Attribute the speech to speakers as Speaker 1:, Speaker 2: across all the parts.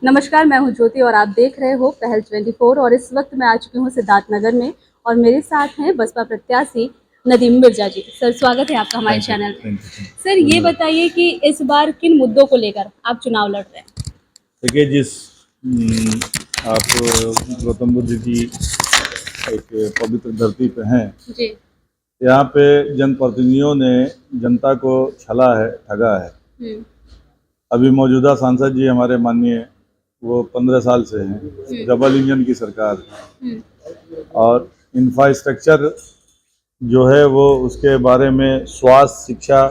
Speaker 1: नमस्कार, मैं हूं ज्योति और आप देख रहे हो पहल 24 और इस वक्त मैं आ चुकी हूं सिद्धार्थ नगर में और मेरे साथ हैं बसपा प्रत्याशी नदीम मिर्जा जी। सर, स्वागत है आपका हमारे चैनल में। सर, ये बताइए कि इस बार किन मुद्दों को लेकर आप चुनाव लड़ रहे हैं?
Speaker 2: देखिए, आप गौतम बुद्ध की एक पवित्र धरती पे हैं
Speaker 1: जी।
Speaker 2: यहाँ पे जनप्रतिनिधियों ने जनता को छला है, ठगा है। अभी मौजूदा सांसद जी हमारे माननीय वो 15 साल से हैं, डबल इंजन की सरकार है और इंफ्रास्ट्रक्चर जो है वो उसके बारे में स्वास्थ्य, शिक्षा,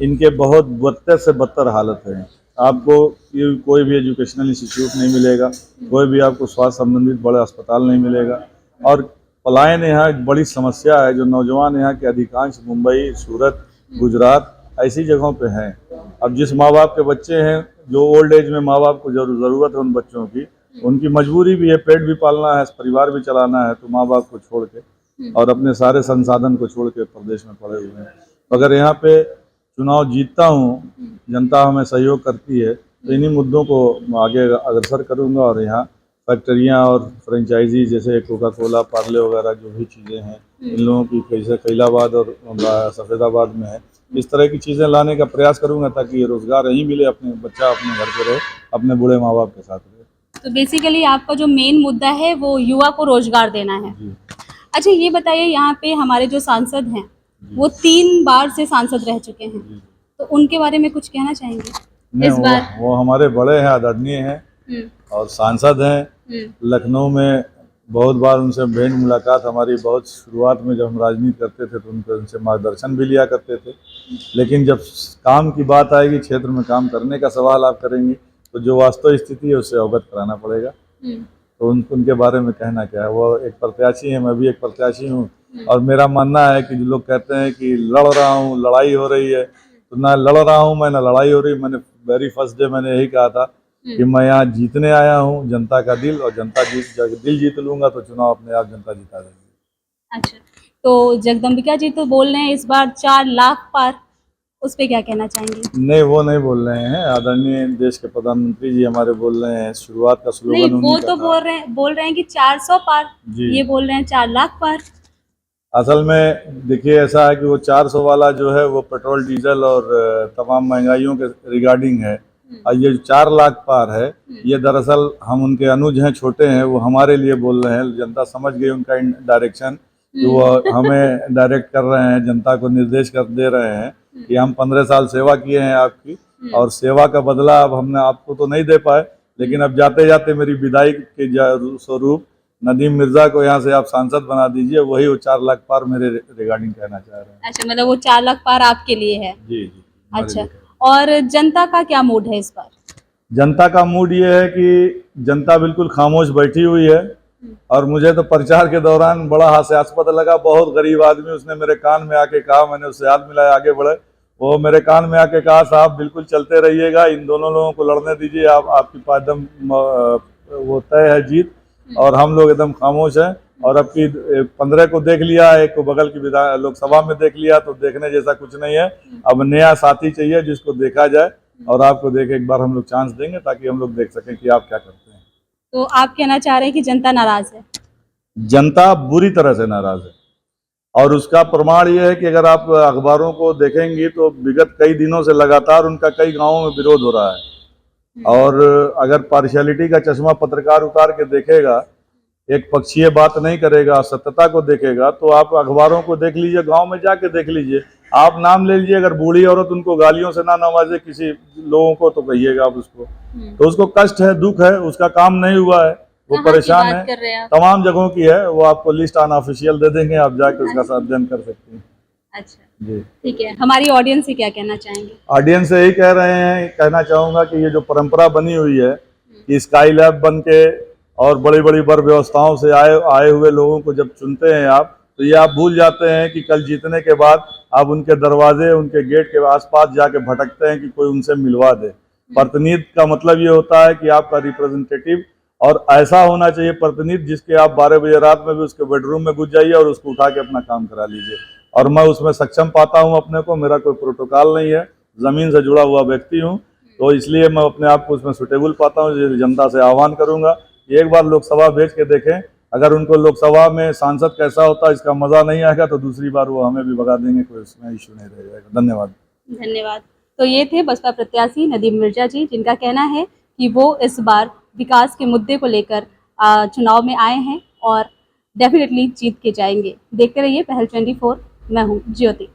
Speaker 2: इनके बहुत बदतर से बदतर हालत है। आपको कोई भी एजुकेशनल इंस्टीट्यूट नहीं मिलेगा, कोई भी आपको स्वास्थ्य संबंधित बड़े अस्पताल नहीं मिलेगा और पलायन यहाँ एक बड़ी समस्या है। जो नौजवान यहाँ के अधिकांश मुंबई, सूरत, गुजरात ऐसी जगहों पे हैं। अब जिस माँ बाप के बच्चे हैं, जो ओल्ड एज में माँ बाप को ज़रूरत है उन बच्चों की, उनकी मजबूरी भी है, पेट भी पालना है, परिवार भी चलाना है, तो माँ बाप को छोड़ के और अपने सारे संसाधन को छोड़ के प्रदेश में पड़े हुए हैं। अगर यहाँ पे चुनाव जीतता हूँ, जनता हमें सहयोग करती है, तो इन्हीं मुद्दों को आगे अग्रसर करूँगा और यहाँ फैक्ट्रियाँ और फ्रेंचाइजी जैसे कोका कोला, पार्ले वगैरह जो भी चीज़ें हैं, इन लोगों की जैसे कैलाबाद और सफेदाबाद में है, इस तरह की चीज़ें लाने का प्रयास करूँगा ताकि ये रोज़गार यहीं मिले, अपने बच्चा अपने घर पे रहे, अपने बूढ़े माँ बाप के साथ रहे।
Speaker 1: तो बेसिकली आपका जो मेन मुद्दा है वो युवा को रोजगार देना है। अच्छा, ये बताइए, यहाँ पे हमारे जो सांसद हैं वो 3 बार से सांसद रह चुके हैं, तो उनके बारे में कुछ कहना चाहेंगे? इस बार
Speaker 2: वो हमारे बड़े हैं, आदरणीय हैं और सांसद हैं। लखनऊ में बहुत बार उनसे भेंट मुलाकात हमारी, बहुत शुरुआत में जब हम राजनीति करते थे तो उनसे मार्गदर्शन भी लिया करते थे। लेकिन जब काम की बात आएगी, क्षेत्र में काम करने का सवाल आप करेंगे, तो जो वास्तव स्थिति है उससे अवगत कराना पड़ेगा। तो उनके बारे में कहना क्या है, वो एक प्रत्याशी है, मैं भी एक प्रत्याशी हूँ और मेरा मानना है कि जो लोग कहते हैं कि लड़ रहा हूँ, लड़ाई हो रही है, तो ना लड़ रहा हूँ मैं, ना लड़ाई हो रही। मैंने वेरी फर्स्ट डे मैंने यही कहा था कि मैं यहाँ जीतने आया हूँ, जनता का दिल, और जनता दिल जीत लूंगा तो चुनाव अपने आप जनता जिता देंगे।
Speaker 1: अच्छा, तो जगदम्बिका जी तो बोल रहे हैं इस बार 4 लाख पार, उस पे क्या कहना चाहेंगे?
Speaker 2: नहीं, वो नहीं बोल रहे हैं, आदरणीय देश के प्रधानमंत्री जी हमारे बोल रहे हैं, शुरुआत का स्लोगन
Speaker 1: नहीं, वो
Speaker 2: उन्हीं का
Speaker 1: तो
Speaker 2: था।
Speaker 1: बोल रहे हैं कि 400 पार, ये बोल रहे हैं 4 लाख पार।
Speaker 2: असल में देखिए, ऐसा है कि वो 400 वाला जो है वो पेट्रोल, डीजल और तमाम महंगाइयों के रिगार्डिंग है, और ये जो 4 लाख पार है, ये दरअसल हम उनके अनुज हैं, छोटे हैं, वो हमारे लिए बोल रहे हैं। जनता समझ गई उनका डायरेक्शन, तो वो हमें डायरेक्ट कर रहे हैं, जनता को निर्देश कर दे रहे हैं कि हम 15 साल सेवा किए हैं आपकी, और सेवा का बदला अब हमने आपको तो नहीं दे पाए, लेकिन अब जाते जाते मेरी विदाई के स्वरूप नदीम मिर्जा को यहाँ से आप सांसद बना दीजिए। वही वो 4 लाख पार मेरे रिगार्डिंग कहना चाह रहे हैं।
Speaker 1: अच्छा, मतलब वो 4 लाख पार आपके लिए है?
Speaker 2: जी जी।
Speaker 1: अच्छा, और जनता का क्या मूड है इस बार?
Speaker 2: जनता का मूड ये है कि जनता बिल्कुल खामोश बैठी हुई है, और मुझे तो प्रचार के दौरान बड़ा हास्यास्पद लगा। बहुत गरीब आदमी, उसने मेरे कान में आके कहा, मैंने उससे हाथ मिलाया, आगे बढ़े, वो मेरे कान में आके कहा, साहब बिल्कुल चलते रहिएगा, इन दोनों लोगों को लड़ने दीजिए, आपकी एकदम वो तय है जीत, और हम लोग एकदम खामोश हैं। और अब की 15 को देख लिया, एक को बगल की लोकसभा में देख लिया, तो देखने जैसा कुछ नहीं है। अब नया साथी चाहिए जिसको देखा जाए, और आपको देख एक बार हम लोग चांस देंगे ताकि हम लोग देख सकें कि आप क्या करते हैं।
Speaker 1: तो आप कहना चाह रहे हैं कि जनता नाराज है?
Speaker 2: जनता बुरी तरह से नाराज है, और उसका प्रमाण ये है कि अगर आप अखबारों को देखेंगी तो विगत कई दिनों से लगातार उनका कई गांवों में विरोध हो रहा है। और अगर पार्शियलिटी का चश्मा पत्रकार उतार के देखेगा, एक पक्षीय बात नहीं करेगा, सत्यता को देखेगा, तो आप अखबारों को देख लीजिए, गांव में जाके देख लीजिए, आप नाम ले लीजिए, अगर बूढ़ी औरत उनको गालियों से ना नवाजे किसी लोगों को, तो कहिएगा आप उसको, तो उसको कष्ट है, दुख है, उसका काम नहीं हुआ है, वो परेशान है। तमाम जगहों की है, वो आपको लिस्ट अनऑफिशियल दे देंगे, आप जाके उसका अध्ययन कर सकते हैं।
Speaker 1: अच्छा जी, ठीक है। हमारी ऑडियंस से क्या कहना चाहेंगे?
Speaker 2: ऑडियंस से यही कह रहे हैं, कहना चाहूँगा कि ये जो परंपरा बनी हुई है कि स्काई लैब बन के और बड़ी बड़ी बर व्यवस्थाओं से आए हुए लोगों को जब चुनते हैं आप, तो ये आप भूल जाते हैं कि कल जीतने के बाद आप उनके दरवाजे, उनके गेट के आसपास जाके भटकते हैं कि कोई उनसे मिलवा दे। प्रतिनिधि का मतलब ये होता है कि आपका रिप्रेजेंटेटिव, और ऐसा होना चाहिए प्रतिनिधि जिसके आप 12 बजे रात में भी उसके बेडरूम में घुस जाइए और उसको उठा के अपना काम करा लीजिए। और मैं उसमें सक्षम पाता हूँ अपने को, मेरा कोई प्रोटोकॉल नहीं है, ज़मीन से जुड़ा हुआ व्यक्ति हूँ, तो इसलिए मैं अपने आप को उसमें सुटेबल पाता हूँ। ये जनता से आह्वान करूंगा कि एक बार लोकसभा भेज के देखें, अगर उनको लोकसभा में सांसद कैसा होता है इसका मजा नहीं आएगा तो दूसरी बार वो हमें भी भगा देंगे, कोई उसमें इशू नहीं रह जाएगा। धन्यवाद।
Speaker 1: धन्यवाद। तो ये थे बसपा प्रत्याशी नदीम मिर्जा जी, जिनका कहना है कि वो इस बार विकास के मुद्दे को लेकर चुनाव में आए हैं और डेफिनेटली जीत के जाएंगे। देखते रहिए पहल 24। मैं हूँ ज्योति।